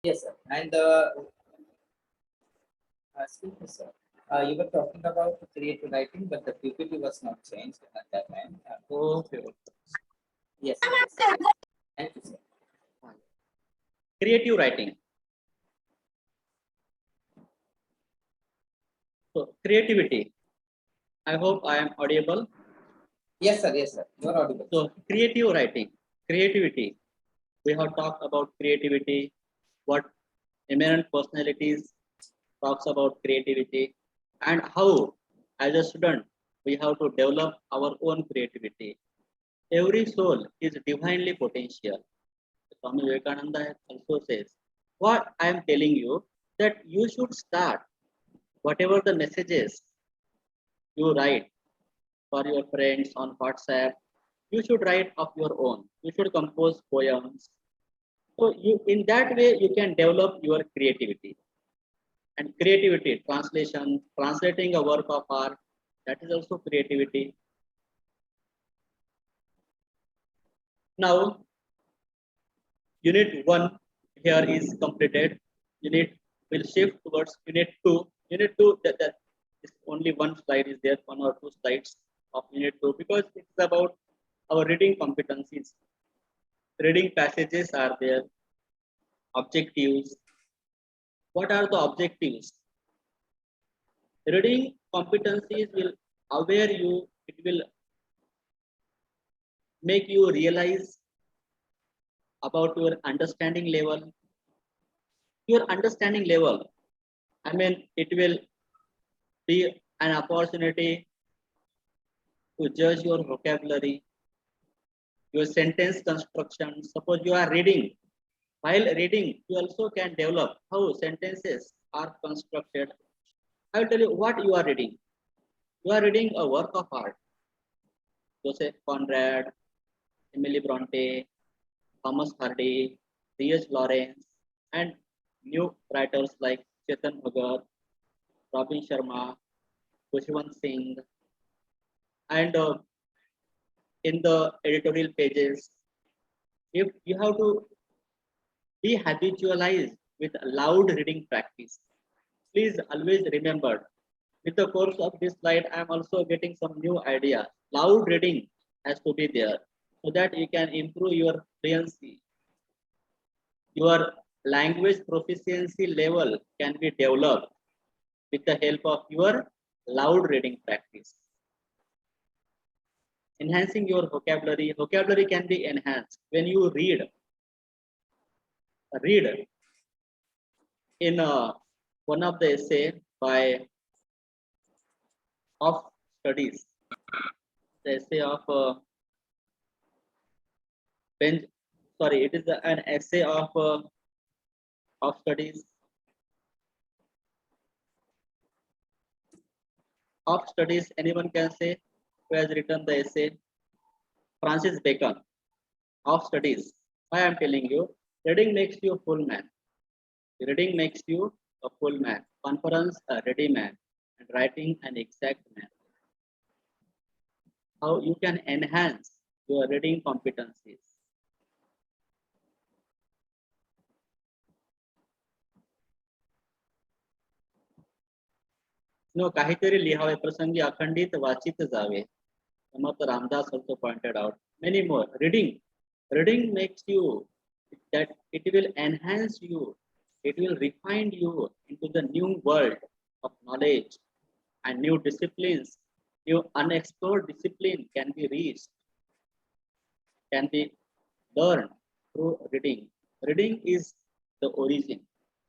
Yes, sir. And excuse me, sir. You were talking about creative writing, but the PPT was not changed at that time. Okay. Yes, sir. Yes, sir. Thank you, sir. Creative writing. So creativity. I hope I am audible. Yes, sir. Yes, sir. You are audible. So creative writing, creativity. We have talked about creativity. What eminent personalities talks about creativity, and how, as a student, we have to develop our own creativity. Every soul is divinely potential. Swami Vivekananda also says, what I am telling you, that you should start whatever the messages you write for your friends on WhatsApp, you should write of your own. You should compose poems. So you, in that way, you can develop your creativity. And creativity, translation, translating a work of art, that is also creativity. Now, unit 1 here is completed. Unit will shift towards unit 2. Unit 2, that is only one slide is there, one or two slides of unit 2, because it's about our reading competencies. Reading passages are there, objectives. What are the objectives? Reading competencies will aware you, it will make you realize about your understanding level. Your understanding level, I mean, it will be an opportunity to judge your vocabulary, your sentence construction. Suppose you are reading, while reading, you also can develop how sentences are constructed. I will tell you what you are reading. You are reading a work of art. Joseph Conrad, Emily Bronte, Thomas Hardy, C.H. Lawrence, and new writers like Chetan Bhagat, Robin Sharma, Kushwant Singh, and in the editorial pages, if you have to be habitualized with loud reading practice. Please always remember, with the course of this slide, I am also getting some new ideas. Loud reading has to be there so that you can improve your fluency. Your language proficiency level can be developed with the help of your loud reading practice. Enhancing your vocabulary. Vocabulary can be enhanced when you read in one of the essay by of studies, the essay of ben, sorry, it is an essay of studies of studies. Anyone can say who has written the essay? Francis Bacon of studies. Why I am telling you, reading makes you a full man. Reading makes you a full man. Conference a ready man, and writing an exact man. How you can enhance your reading competencies. No, काहीतरी लिहावे प्रसंगी अखंडित वाचित जावे. Samarth Ramdas also pointed out many more. Reading makes you that it will enhance you, it will refine you into the new world of knowledge and new disciplines. New unexplored discipline can be reached, can be learned through reading. Reading is the origin.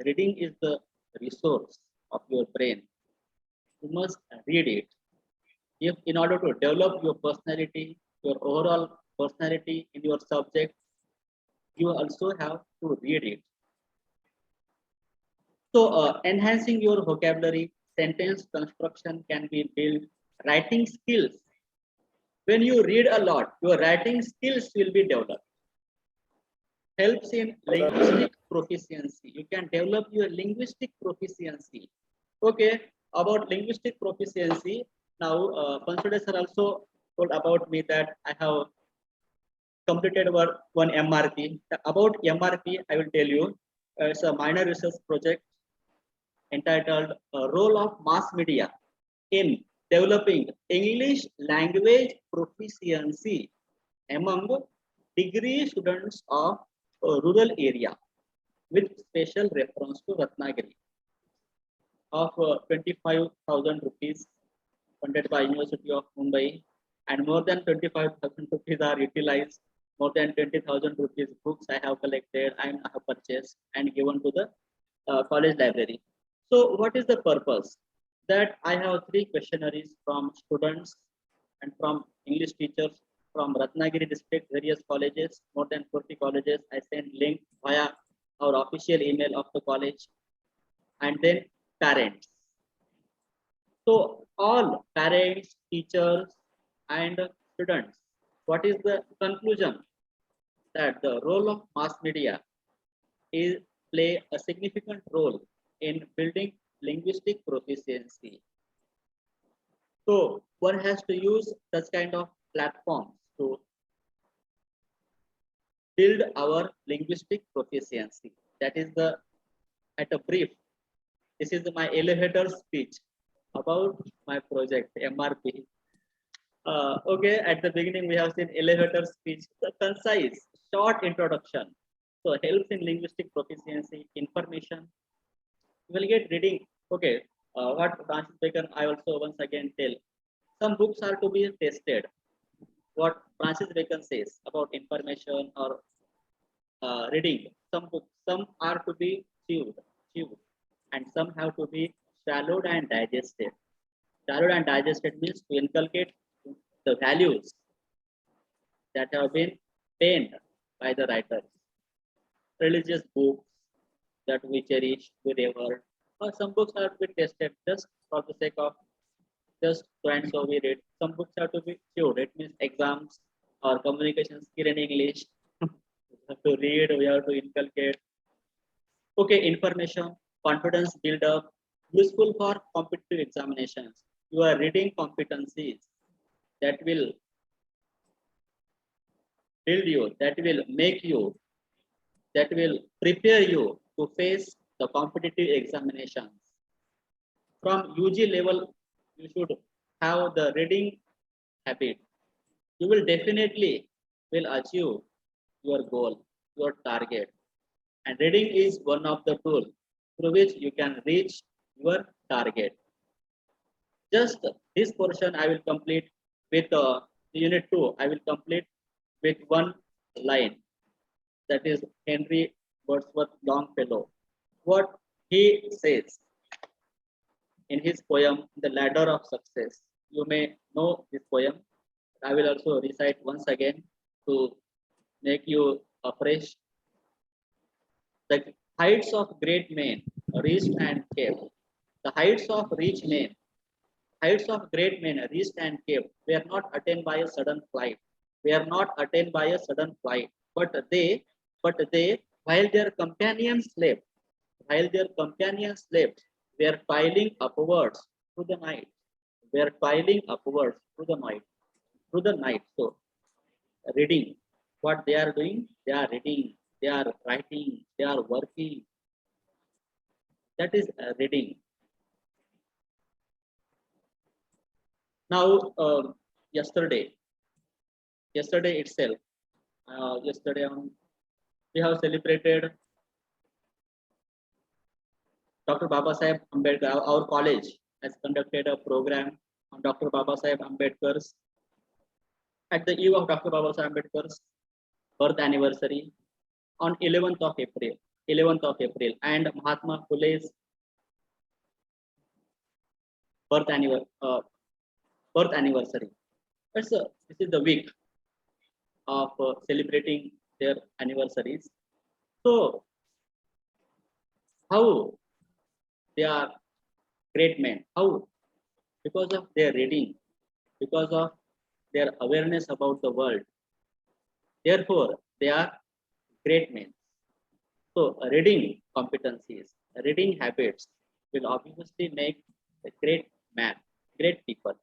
Reading is the resource of your brain. You must read it. If in order to develop your personality, your overall personality in your subject, you also have to read it. So, enhancing your vocabulary, sentence construction can be built, writing skills. When you read a lot, your writing skills will be developed. Helps in linguistic proficiency. You can develop your linguistic proficiency. Okay, about linguistic proficiency. Now, Pansode sir also told about me that I have completed one MRP. About MRP, I will tell you. It's a minor research project entitled Role of Mass Media in Developing English Language Proficiency among degree students of rural area with special reference to Ratnagiri of 25,000 rupees funded by University of Mumbai, and more than 25,000 rupees are utilized. More than 20,000 rupees books I have collected and I have purchased and given to the college library. So what is the purpose? That I have 3 questionnaires from students and from English teachers from Ratnagiri district, various colleges, more than 40 colleges. I send link via our official email of the college, and then parents. So all parents, teachers, and students, what is the conclusion? That the role of mass media is play a significant role in building linguistic proficiency. So one has to use such kind of platforms to build our linguistic proficiency. That is the at a brief. This is my elevator speech about my project MRP. Okay, at the beginning we have seen elevator speech, the concise, short introduction. So helps in linguistic proficiency, information. You will get reading. Okay, what Francis Bacon I also once again tell. Some books are to be tested. What Francis Bacon says about information or reading. Some books, some are to be chewed, and some have to be swallowed and digested. Swallowed and digested means to inculcate the values that have been penned by the writers. Religious books that we cherish, we revere, or some books are to be tested just for the sake of just so and so we read. Some books have to be chewed. It means exams or communication skill in English. We have to read, we have to inculcate. Okay, information, confidence build up, useful for competitive examinations. You are reading competencies that will build you, that will make you, that will prepare you to face the competitive examinations. From UG level, you should have the reading habit. You will definitely will achieve your goal, your target. And reading is one of the tools through which you can reach your target. Just this portion I will complete with unit 2. I will complete with one line, that is Henry Wordsworth Longfellow. What he says in his poem, The Ladder of Success. You may know this poem. I will also recite once again to make you afresh. The heights of great men reached and kept. The heights of rich men, heights of great men reached and kept, were not attained by a sudden flight. They are not attained by a sudden flight, but they, while their companions slept, were piling upwards through the night. Were piling upwards through the night. So, reading, what they are doing, they are reading, they are writing, they are working. That is reading. Now, yesterday itself, we have celebrated Dr. Baba Saheb Ambedkar. Our college has conducted a program on Dr. Baba Saheb Ambedkar's at the eve of Dr. Baba Saheb Ambedkar's birth anniversary on 11th of April. 11th of April, and Mahatma Phule's birth anniversary. This is the week of celebrating their anniversaries. So, how they are great men? How? Because of their reading, because of their awareness about the world. Therefore, they are great men. So, reading competencies, reading habits will obviously make a great man, great people.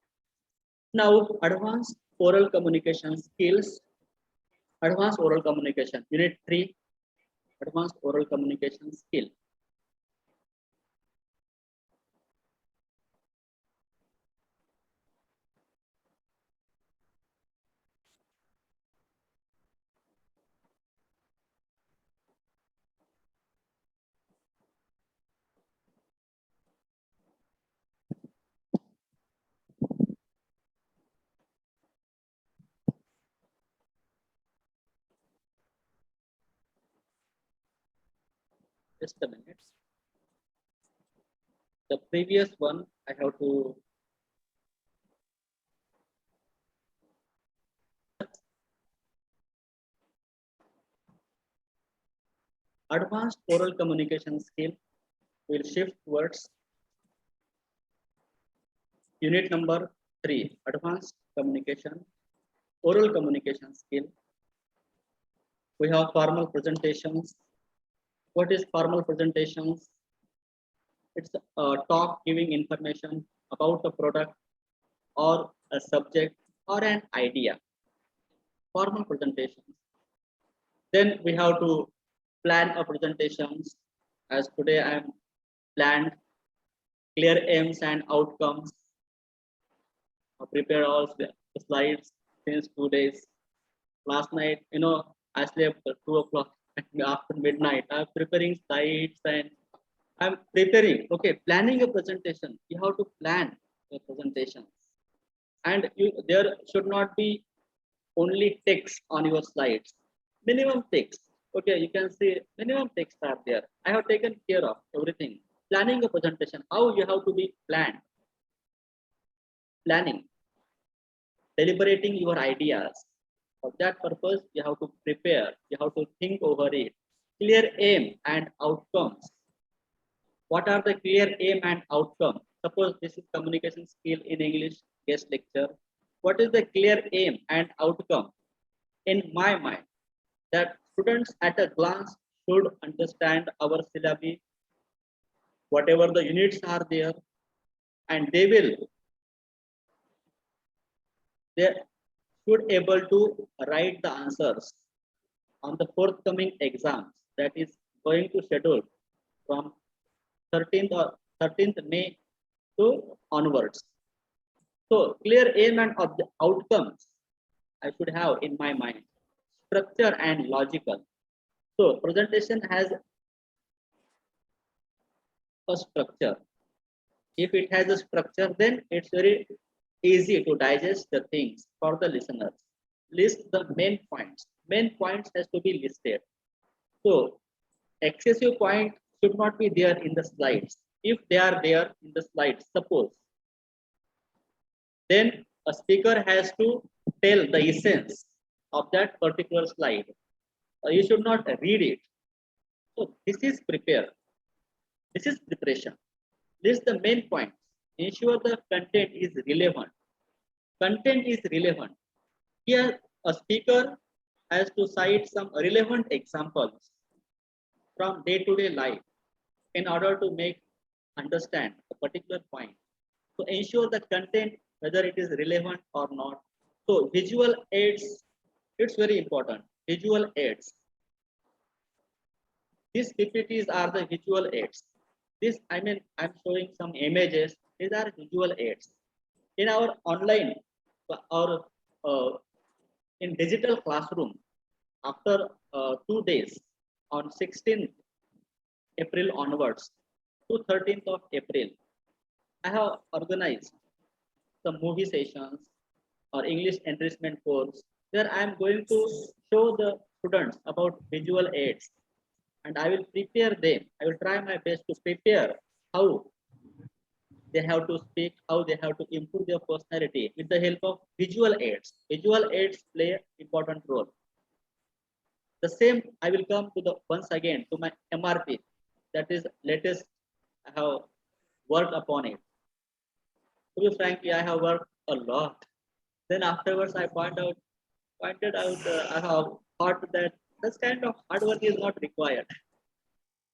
Now, advanced oral communication skills, advanced oral communication, unit 3, advanced oral communication skill. Just a minute. The previous one I have to advanced oral communication skill will shift towards unit number 3, advanced communication, oral communication skill. We have formal presentations. What is formal presentations? It's a talk giving information about a product or a subject or an idea. Formal presentations. Then we have to plan a presentations. As today I am planned clear aims and outcomes. I prepared all the slides since 2 days. Last night, I slept at 2 o'clock after midnight. I'm preparing slides and I'm preparing. Okay, planning a presentation. You have to plan a presentation, and there should not be only text on your slides. Minimum text. Okay, you can see minimum text are there. I have taken care of everything. Planning a presentation. How you have to be planned. Planning. Deliberating your ideas. For that purpose, you have to prepare. You have to think over it. Clear aim and outcomes. What are the clear aim and outcome? Suppose this is communication skill in English guest lecture. What is the clear aim and outcome? In my mind, that students at a glance should understand our syllabi, whatever the units are there, and they should able to write the answers on the forthcoming exams that is going to schedule from 13th May to onwards. So clear aim and outcomes I should have in my mind. Structure and logical. So presentation has a structure. If it has a structure, then it's very easy to digest the things for the listeners. List the main points. Main points has to be listed. So excessive point should not be there in the slides. If they are there in the slides, suppose, then a speaker has to tell the essence of that particular slide. You should not read it. So this is prepare. This is preparation. List the main points. Ensure the content is relevant. Content is relevant. Here, a speaker has to cite some relevant examples from day-to-day life in order to make understand a particular point. So ensure the content, whether it is relevant or not. So visual aids, it's very important. Visual aids. These PPTs are the visual aids. This, I'm showing some images. These are visual aids. In our online or in digital classroom, after 2 days, on 16th April onwards to 13th of April, I have organized some movie sessions or English enrichment course where I am going to show the students about visual aids, and I will prepare them. I will try my best to prepare how they have to speak, how they have to improve their personality with the help of visual aids. Visual aids play an important role. The same I will come to the once again to my MRP, that is latest. I have worked upon it. To be frankly, I have worked a lot. Then afterwards, I pointed out, I have thought that this kind of hard work is not required.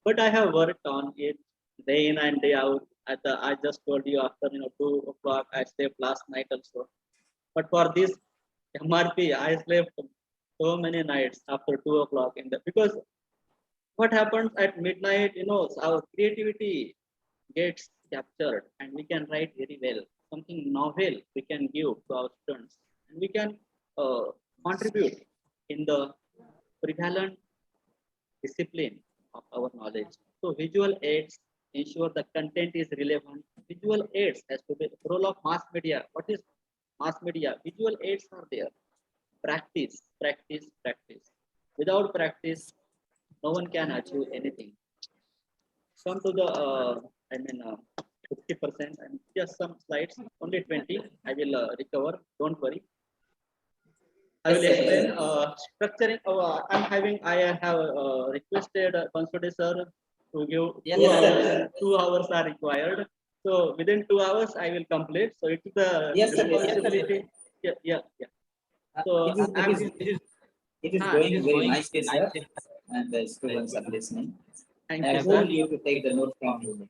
But I have worked on it day in and day out. I just told you after 2 o'clock I slept last night also. But for this MRP, I slept so many nights after 2 o'clock in the because what happens at midnight, our creativity gets captured and we can write very well. Something novel we can give to our students and we can uh, contribute in the prevalent discipline of our knowledge. So visual aids ensure the content is relevant. Visual aids has to be the role of mass media. What is mass media? Visual aids are there. Practice, practice, practice. Without practice, no one can achieve anything. Come to the, 50% and just some slides, only 20. I will recover. Don't worry. I Yes, will sir. explain structuring. I have requested Consulte sir to give Yes, 2 hours. sir. 2 hours are required. So within 2 hours, I will complete. So it's the Yes, sir. Yes, sir. responsibility. Yeah, yeah, yeah. It So is, it I'm. is, it is, it is It going is very going. nicely, sir. And the students are listening. Thank And you, I sir. hold you to take the note from you.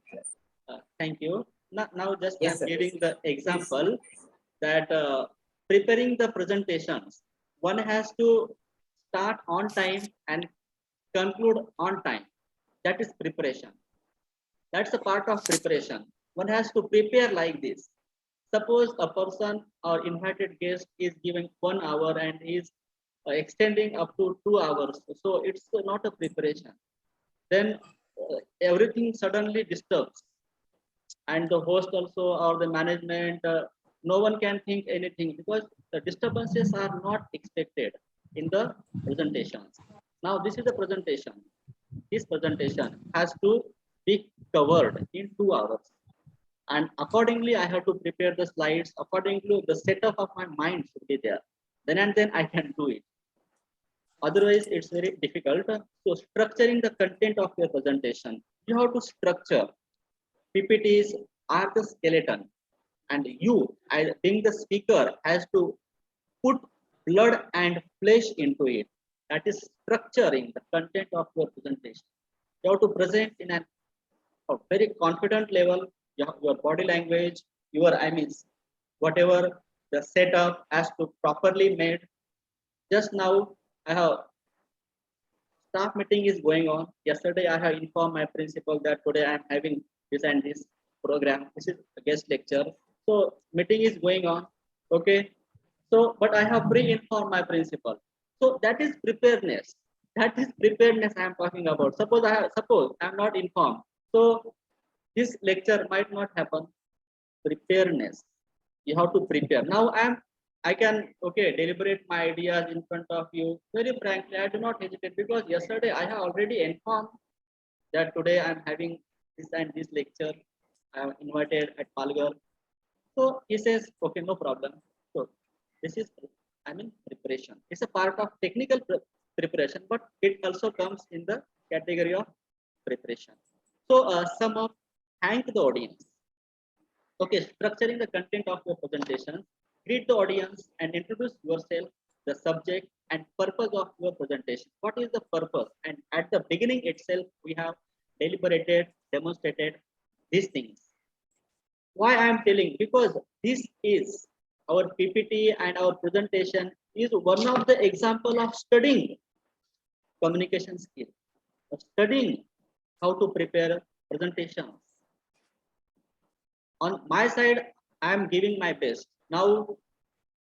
Thank you. Now just Yes, I'm sir. giving the example that preparing the presentations, one has to start on time and conclude on time. That is preparation. That's a part of preparation. One has to prepare like this. Suppose a person or invited guest is giving 1 hour and is extending up to 2 hours. So it's not a preparation. Then everything suddenly disturbs, and the host also or the management, no one can think anything because the disturbances are not expected in the presentations. Now this is the presentation. This presentation has to be covered in 2 hours, and accordingly I have to prepare the slides according to the setup of my mind should be there. Then and then I can do it. Otherwise it's very difficult. So structuring the content of your presentation, you have to structure. PPTs are the skeleton, and you, as being the speaker, has to put blood and flesh into it. That is structuring the content of your presentation. You have to present in a very confident level. Your body language, whatever the setup has to properly made. Just now, I have staff meeting is going on. Yesterday, I have informed my principal that today I am having this and this program. This is a guest lecture. So meeting is going on. Okay. So, but I have pre-informed my principal. So that is preparedness. That is preparedness I am talking about. Suppose I am not informed. So this lecture might not happen. Preparedness. You have to prepare. Now I can deliberate my ideas in front of you. Very frankly, I do not hesitate because yesterday I have already informed that today I'm having this and this lecture. I am invited at Palgar. So he says, okay, no problem. So this is, preparation. It's a part of technical preparation, but it also comes in the category of preparation. So sum up, thank the audience. Okay, structuring the content of your presentation, greet the audience and introduce yourself, the subject and purpose of your presentation. What is the purpose? And at the beginning itself, we have deliberated, demonstrated these things. Why I am telling? Because this is our PPT and our presentation is one of the example of studying communication skill, of studying how to prepare presentations. On my side, I am giving my best. Now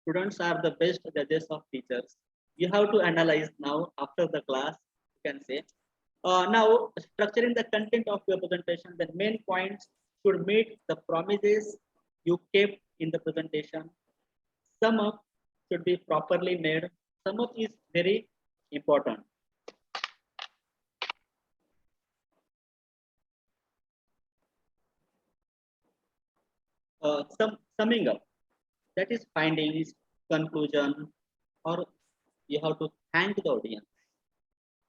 students are the best judges of teachers. You have to analyze now after the class, you can say. Now structuring the content of your presentation, the main points should meet the promises you kept in the presentation. Sum up should be properly made. Sum up is very important. Summing up, that is findings, conclusion, or you have to thank the audience.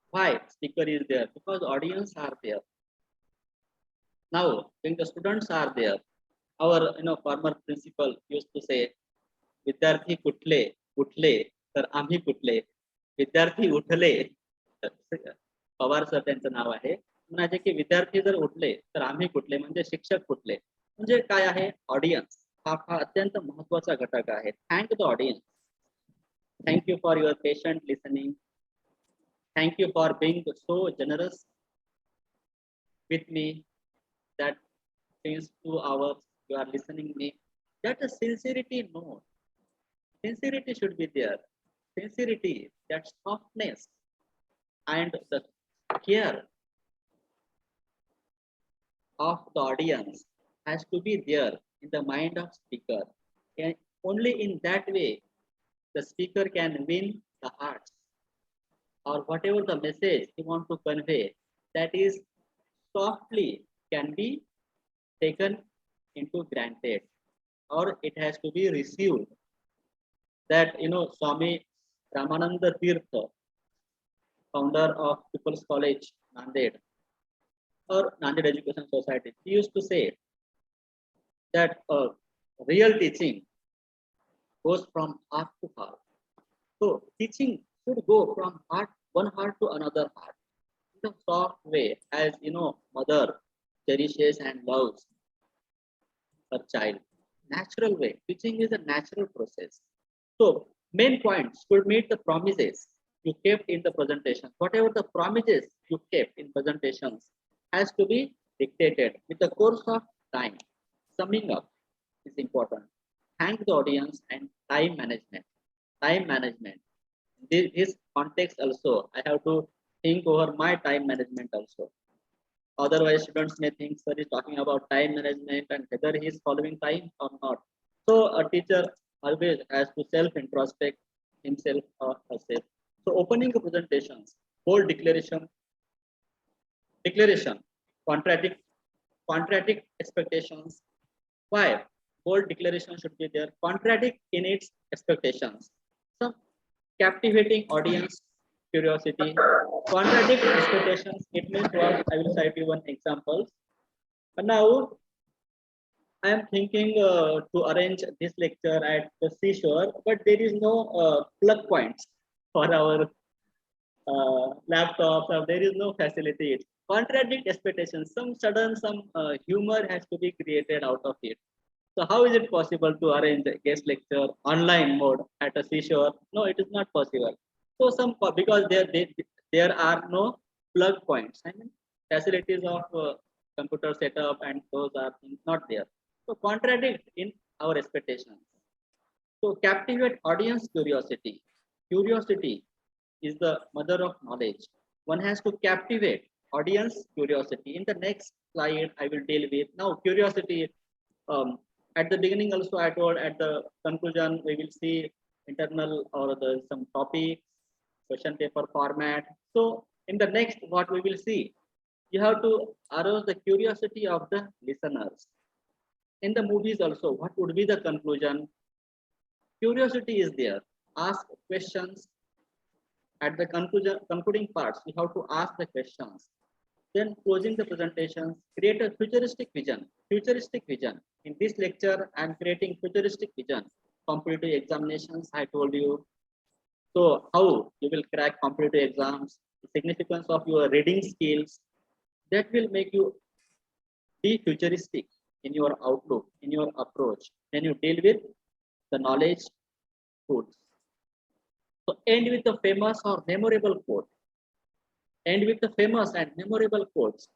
Why speaker is there? Because audience are there. Now, when the students are there, our former principal used to say, "Vidyarthi kutle, utle, तर आम्ही कुठले, विद्यार्थी उठले." Pawar sir त्यांचं नाव आहे. म्हणायचे की विद्यार्थी जर उठले तर आम्ही कुठले म्हणजे शिक्षक कुठले. म्हणजे काय आहे ऑडियन्स हा अत्यंत महत्वाचा घटक आहे. Thank the audience. Thank you for your patient listening. Thank you for being so generous with me, that since 2 hours you are listening me. That is sincerity, no. Sincerity should be there. Sincerity, that softness and the care of the audience has to be there in the mind of speaker. And only in that way the speaker can win the hearts, or whatever the message he want to convey, that is softly can be taken into granted, or it has to be received. That Swami Ramananda Tirtha, founder of People's College, Nanded, or Nanded Education Society, he used to say that real teaching goes from heart to heart. So teaching should go from one heart to another heart, in a soft way, as mother cherishes and loves her child. Natural way. Teaching is a natural process. So main points should meet the promises you kept in the presentation. Whatever the promises you kept in presentations has to be dictated with the course of time. Summing up is important. Thank the audience and time management. Time management. This context also, I have to think over my time management also. Otherwise, students may think sir is talking about time management and whether he is following time or not. So a teacher always has to self-introspect himself or herself. So opening the presentations, bold declaration, contradict, contradict expectations. Why? Bold declaration should be there. Contradict in its expectations. Some captivating audience curiosity. Contradict expectations. It means what? I will cite you one example. And now I am thinking to arrange this lecture at the seashore, but there is no plug points for our laptops, or there is no facility. Contradict expectations. Some sudden, some humor has to be created out of it. So how is it possible to arrange a guest lecture online mode at a seashore? No, it is not possible. So because there are no plug points. I mean, facilities of computer setup and those are not there. So contradict in our expectations. So captivate audience curiosity. Curiosity is the mother of knowledge. One has to captivate audience curiosity. In the next slide, I will deal with now curiosity. At the beginning, also I told, at the conclusion we will see internal or some topics, question paper format. So in the next, what we will see, you have to arouse the curiosity of the listeners. In the movies also, what would be the conclusion? Curiosity is there. Ask questions. At the concluding parts, we have to ask the questions. Then closing the presentations, create a futuristic vision. Futuristic vision. In this lecture, I am creating futuristic vision. Competitive examinations, I told you. So how you will crack competitive exams, the significance of your reading skills, that will make you be futuristic in your outlook, in your approach, when you deal with the knowledge goods. So end with a famous or memorable quote. End with the famous and memorable quotes.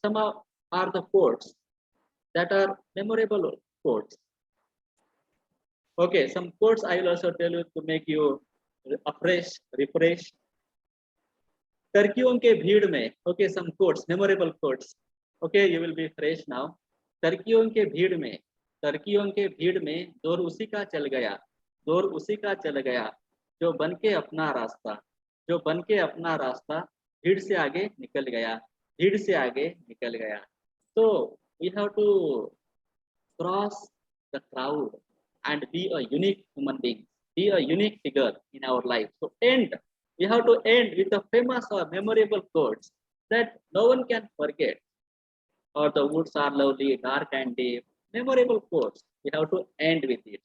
Some are the quotes that are memorable quotes. Okay, some quotes I will also tell you to make you afresh, refresh. टर्कियों के भीड़ में, okay, some quotes, memorable quotes. Okay, you will be fresh now. टर्कियों के भीड़ में दौर उसी का चल गया जो बन के अपना रास्ता भीड़ से आगे निकल गया. So we have to cross the crowd and be a unique human being, be a unique figure in our life. So we have to end with a famous or memorable quotes that no one can forget. Or the woods are lovely, dark and deep. Memorable quotes. We have to end with it.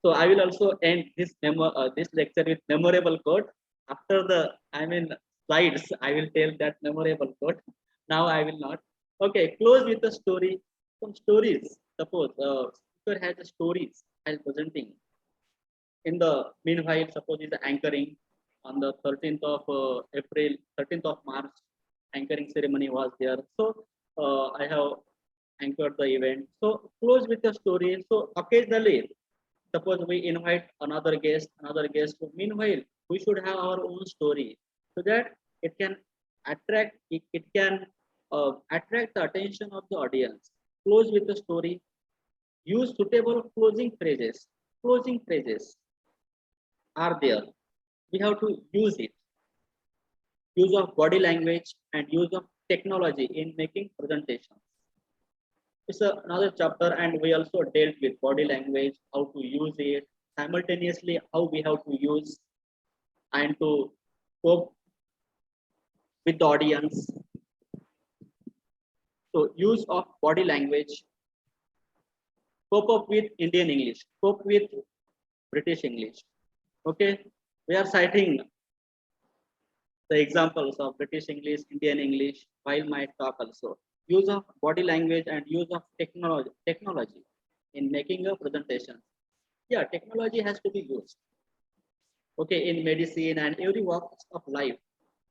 So I will also end this lecture with memorable quote. After the slides, I will tell that memorable quote. Now I will not. Okay, close with the story. Some stories. Suppose speaker has a stories as presenting. In the meanwhile, suppose is anchoring on the 13th of April, 13th of March anchoring ceremony was there. So I have anchored the event. So close with the story. So occasionally, suppose we invite another guest, another guest. So meanwhile, we should have our own story so that it can it can attract the attention of the audience. Close with the story. Use suitable closing phrases. Closing phrases are there. We have to use it. Use of body language and use of technology in making presentations. It's another chapter, and we also dealt with body language, how to use it, simultaneously how we have to use and to cope with the audience. So use of body language, cope up with Indian English, cope with British English. Okay, we are citing the examples of British English, Indian English while my talk also. Use of body language and use of technology in making a presentation. Yeah, technology has to be used. Okay, in medicine and every walks of life,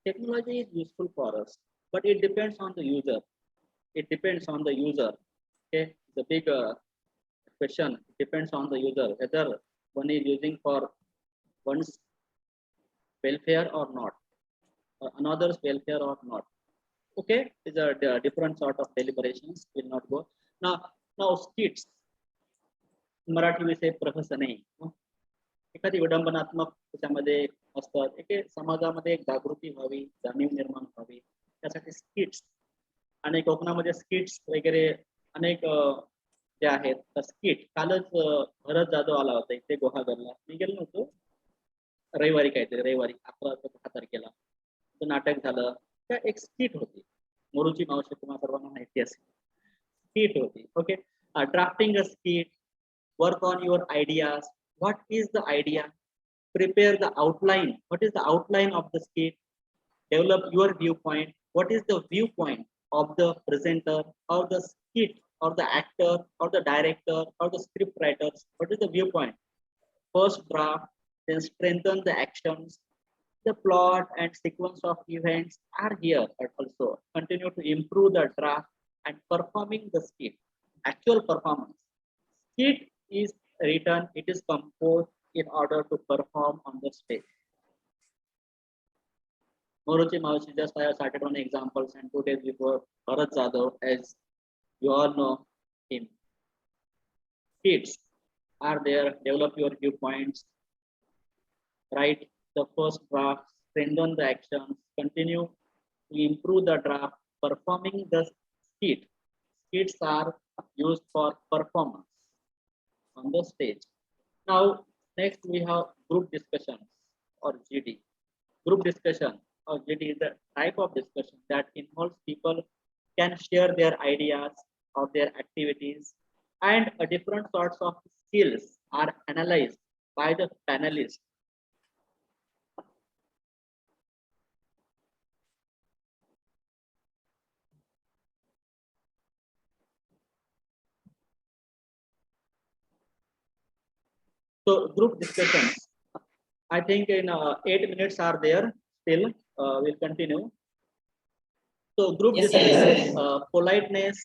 technology is useful for us, but it depends on the user. It depends on the user. Okay, the big question. It depends on the user whether one is using for one's welfare or not, another's welfare or not. Okay, these are the different sort of deliberations. Will not go now. Now skits. Marathi विषय प्रहसन आहे. एखादी विडंबनात्मक त्याच्यामध्ये असतात. एक समाजामध्ये एक जागृती व्हावी, जाणीव निर्माण व्हावी त्यासाठी स्किट्स आणि कोकणामध्ये स्किट्स वगैरे अनेक जे आहेत. तर स्किट कालच भरत जाधव आला होता इथे गुहागरला. मी गेलो नव्हतो. रविवारी काहीतरी रविवारी 11 तारखेला तो नाटक झालं. त्या एक स्किट होती. मोरूची मावशी तुम्हाला सर्वांना माहिती असेल. स्किट होती. Okay, drafting a skit, work on your ideas. What is the idea? Prepare the outline. What is the outline of the skit? Develop your viewpoint. What is the viewpoint of the presenter or the skit or the actor or the director or the script writers? What is the viewpoint? First draft, then strengthen the actions. The plot and sequence of events are here, but also continue to improve the draft and performing the skit. Actual performance. Skit is written, it is composed in order to perform on the stage. Moruchi Maushi, just I have cited one examples, and 2 days before, Bharat Jadhav, as you all know him. Skits are there, develop your viewpoints, write the first draft, strengthen the actions, continue to improve the draft, performing the skit. Skits are used for performance on the stage. Now, next we have group discussions or GD. Group discussion or GD is a type of discussion that involves people can share their ideas or their activities, and different sorts of skills are analyzed by the panelists. So group discussions, I think in 8 minutes are there still. We'll continue. So group Yes, discussions, yes. politeness.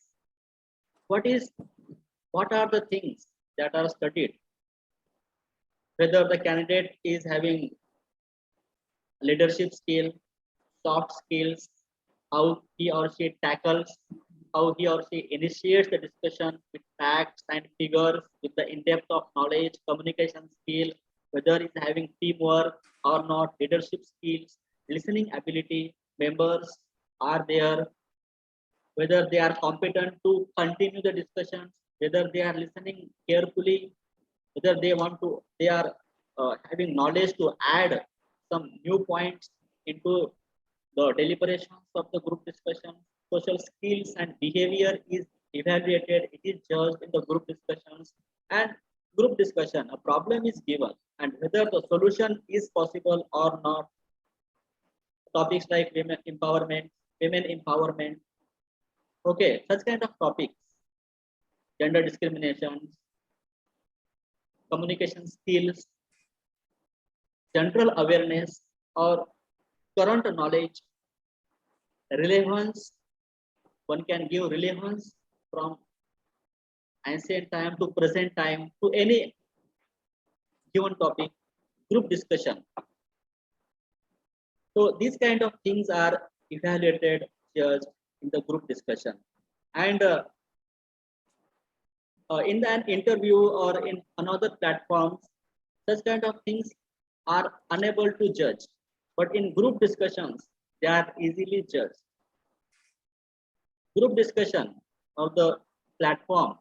What are the things that are studied? Whether the candidate is having leadership skill, soft skills, how he or she tackles, how he or she initiates the discussion with facts and figures, with the in-depth of knowledge, communication skill, whether he's having teamwork or not, leadership skills, listening ability, members are there, whether they are competent to continue the discussions, whether they are listening carefully, whether they are having knowledge to add some new points into the deliberations of the group discussion. Social skills and behavior is evaluated, it is judged in the group discussions. And group discussion, a problem is given, and whether the solution is possible or not. Topics like women empowerment, okay, such kind of topics, gender discrimination, communication skills, general awareness or current knowledge, relevance, one can give relevance from ancient time to present time to any given topic, group discussion. So these kind of things are evaluated, judged in the group discussion. And in an interview or in another platforms, such kind of things are unable to judge. But in group discussions, they are easily judged. Group discussion of the platform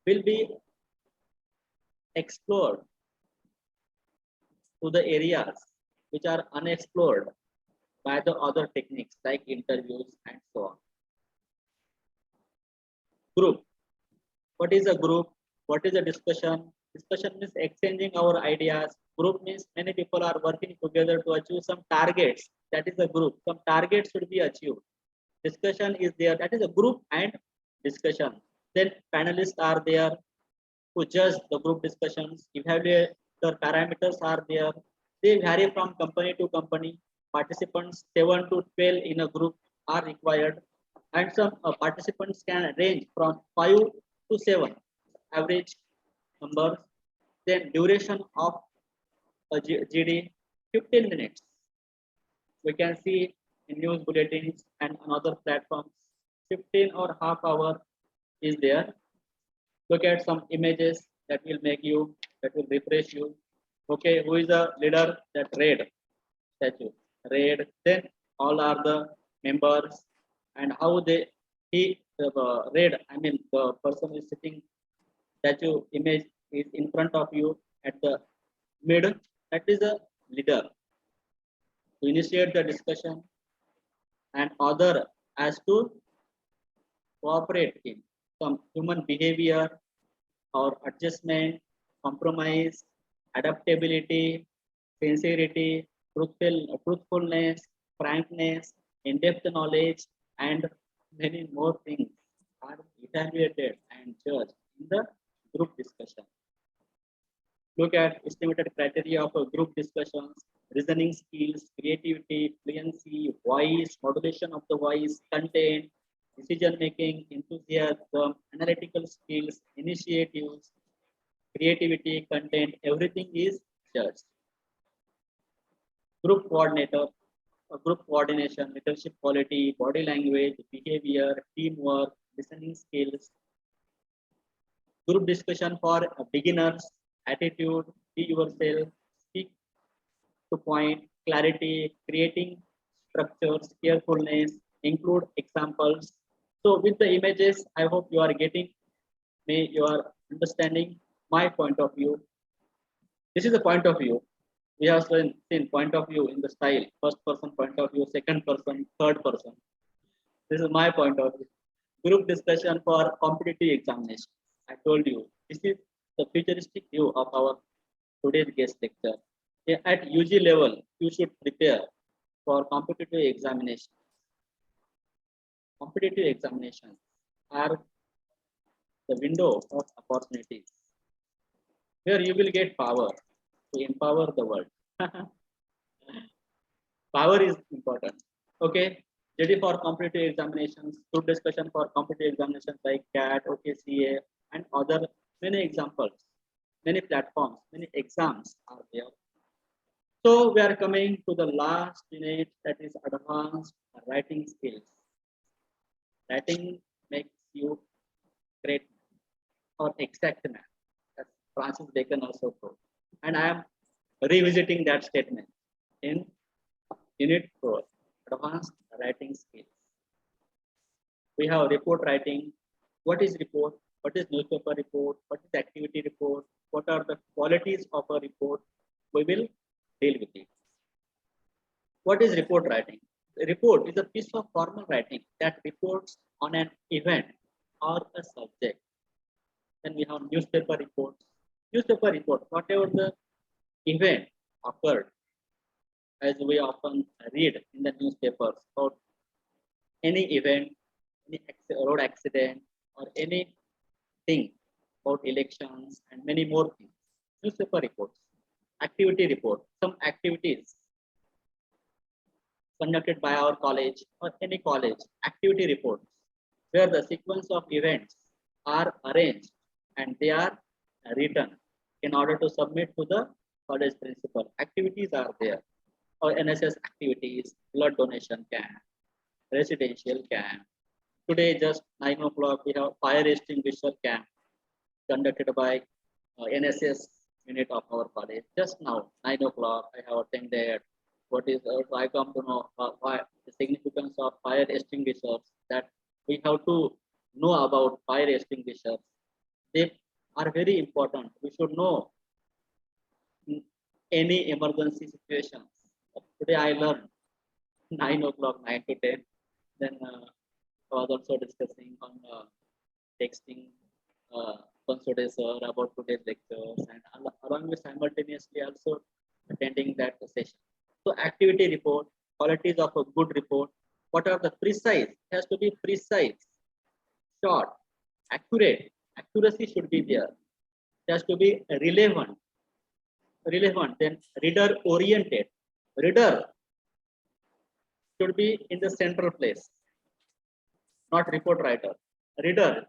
will be explored to the areas which are unexplored by the other techniques like interviews and so on. Group. What is a group? What is a discussion? Discussion means exchanging our ideas. Group means many people are working together to achieve some targets. That is a group. Some targets should be achieved. Discussion is there. That is a group and discussion. Then panelists are there to judge the group discussions. Evaluate the parameters are there. They vary from company to company. Participants 7 to 12 in a group are required, and some participants can range from 5 to 7 average numbers. Then duration of a GD 15 minutes. We can see in news bulletins and on other platforms 15 or half hour is there. Look at some images that will make you, that will refresh you. Okay, who is the leader? That red statue. Red. Then all are the members and how they the red. I mean the person is sitting. Statue image is in front of you at the middle. That is a leader to initiate the discussion, and other as to cooperate in some human behavior or adjustment, compromise, adaptability, sincerity, truthfulness, frankness, in-depth knowledge, and many more things are evaluated and judged in the group discussion. Look at estimated criteria of a group discussions, reasoning skills, creativity, fluency, voice, modulation of the voice, content, decision making, enthusiasm, analytical skills, initiatives, creativity, content, everything is judged. Group coordinator, group coordination, leadership quality, body language, behavior, teamwork, listening skills. Group discussion for beginners, attitude, be yourself, speak to point, clarity, creating structures, carefulness, include examples. So with the images, I hope you are getting me, you are understanding my point of view. This is the point of view. We have seen point of view in the style, first person point of view, second person, third person. This is my point of view. Group discussion for competitive examination. I told you, this is the futuristic view of our today's guest lecture. At UG level, you should prepare for competitive examination. Competitive examinations are the window of opportunities where you will get power to empower the world. Power is important. Okay. JD for competitive examinations, group discussion for competitive examinations like CAT, OKCA, and other many examples, many platforms, many exams are there. So we are coming to the last unit, that is advanced writing skills. Writing makes you great or exact man. That's Francis Bacon also wrote. And I am revisiting that statement in unit 4, advanced writing skills. We have report writing. What is report? What is newspaper report? What is activity report? What are the qualities of a report? We will deal with it. What is report writing? A report is a piece of formal writing that reports on an event or a subject. Then we have newspaper reports. Newspaper report, whatever the event occurred, as we often read in the newspapers about any event, any road accident, or anything about elections and many more things. Newspaper reports, activity report, some activities conducted by our college or any college, activity reports, where the sequence of events are arranged and they are written in order to submit to the college principal. Activities are there, or NSS activities, blood donation camp, residential camp. Today, just 9 o'clock, we have fire extinguisher camp conducted by NSS unit of our college. Just now, 9 o'clock, I have attended. What is, I come to know why the significance of fire extinguishers, that we have to know about fire extinguishers. They are very important. We should know in any emergency situations. Today I learned 9 o'clock, 9 to 10. Then I was also discussing on texting Consodes about today's lectures, and along with simultaneously also attending that session. So activity report, qualities of a good report. What are the precise? It has to be precise, short, accurate. Accuracy should be there. It has to be relevant. Then reader oriented. Reader should be in the central place, not report writer. Reader.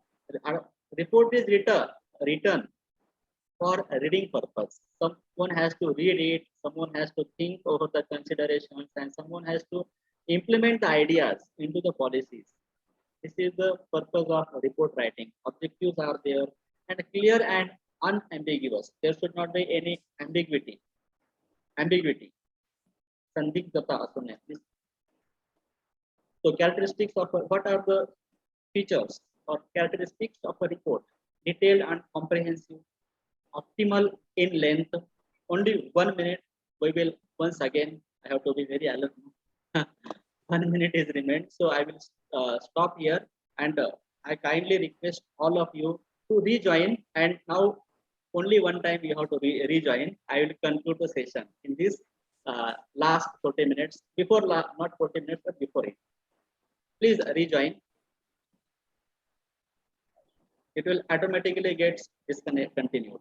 Report is written for reading purpose. Someone has to read it, someone has to think over the considerations, and someone has to implement the ideas into the policies. This is the purpose of report writing. Objectives are there and clear and unambiguous. There should not be any ambiguity. Sandigdhata asune. So characteristics of what are the features or characteristics of a report? Detailed and comprehensive, optimal in length. Only 1 minute. We will once again. I have to be very alert. 1 minute is remained, so I will stop here, and I kindly request all of you to rejoin. And now only one time you have to rejoin. I will conclude the session in this last 40 minutes. Before not 40 minutes, but before it. Please rejoin. It will automatically get disconnect continued.